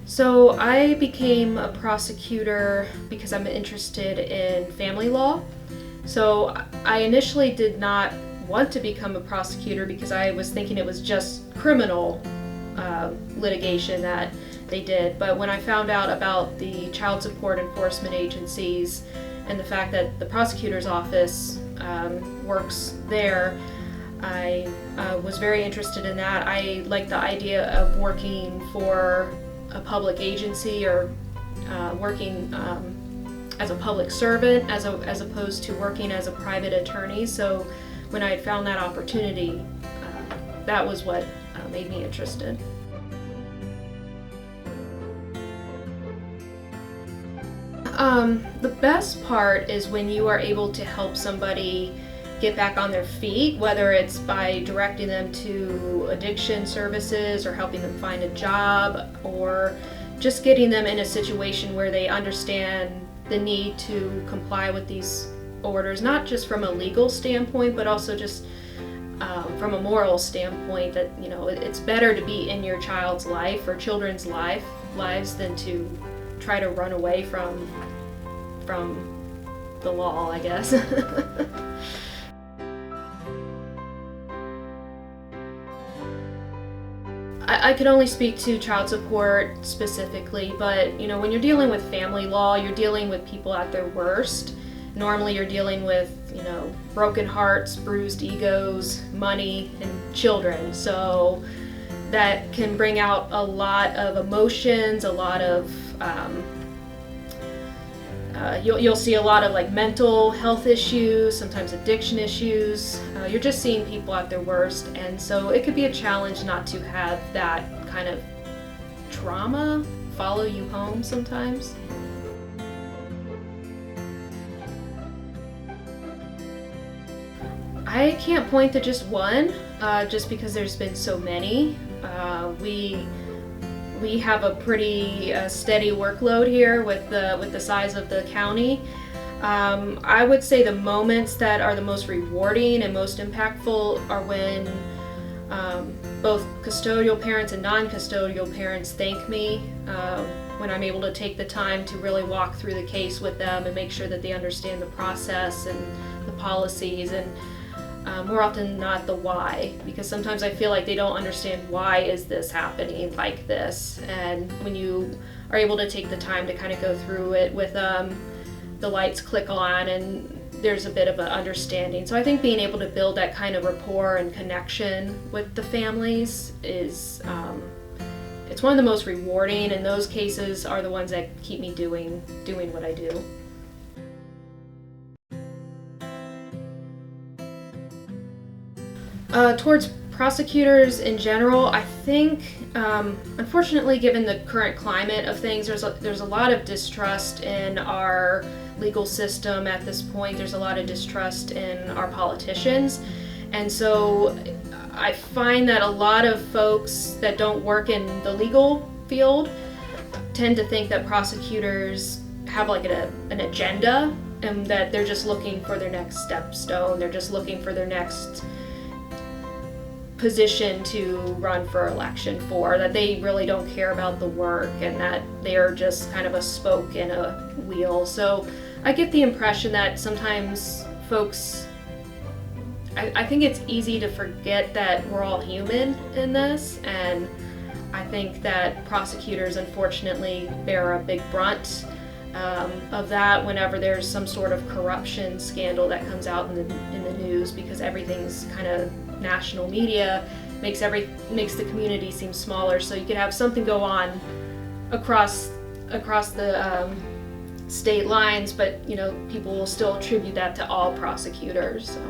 So I became a prosecutor because I'm interested in family law. So I initially did not want to become a prosecutor because I was thinking it was just criminal litigation that they did. But when I found out about the child support enforcement agencies and the fact that the prosecutor's office works there, I was very interested in that. I like the idea of working for a public agency or working as a public servant as opposed to working as a private attorney. So when I had found that opportunity, that was what made me interested. The best part is when you are able to help somebody get back on their feet, whether it's by directing them to addiction services or helping them find a job, or just getting them in a situation where they understand the need to comply with these orders, not just from a legal standpoint, but also just from a moral standpoint, that it's better to be in your child's life or children's lives than to try to run away from the law, I guess. I could only speak to child support specifically, but when you're dealing with family law, you're dealing with people at their worst. Normally you're dealing with, broken hearts, bruised egos, money, and children. So that can bring out a lot of emotions, a lot of you'll see a lot of like mental health issues, sometimes addiction issues. You're just seeing people at their worst, and so it could be a challenge not to have that kind of trauma follow you home sometimes. I can't point to just one, just because there's been so many. We have a pretty steady workload here with the size of the county. I would say the moments that are the most rewarding and most impactful are when both custodial parents and non-custodial parents thank me, when I'm able to take the time to really walk through the case with them and make sure that they understand the process and the policies, and more often than not the why, because sometimes I feel like they don't understand why is this happening like this, and when you are able to take the time to kind of go through it with them, the lights click on and there's a bit of an understanding. So I think being able to build that kind of rapport and connection with the families is it's one of the most rewarding, and those cases are the ones that keep me doing what I do. Towards prosecutors in general, I think, unfortunately, given the current climate of things, there's a lot of distrust in our legal system at this point. There's a lot of distrust in our politicians, and so I find that a lot of folks that don't work in the legal field tend to think that prosecutors have like an agenda, and that they're just looking for their next stepstone. They're just looking for their next position to run for election for, that they really don't care about the work and that they're just kind of a spoke in a wheel. So I get the impression that sometimes folks, I think it's easy to forget that we're all human in this, and I think that prosecutors unfortunately bear a big brunt of that whenever there's some sort of corruption scandal that comes out in the news, because everything's kind of national media, makes the community seem smaller. So you could have something go on across the state lines, but people will still attribute that to all prosecutors. So.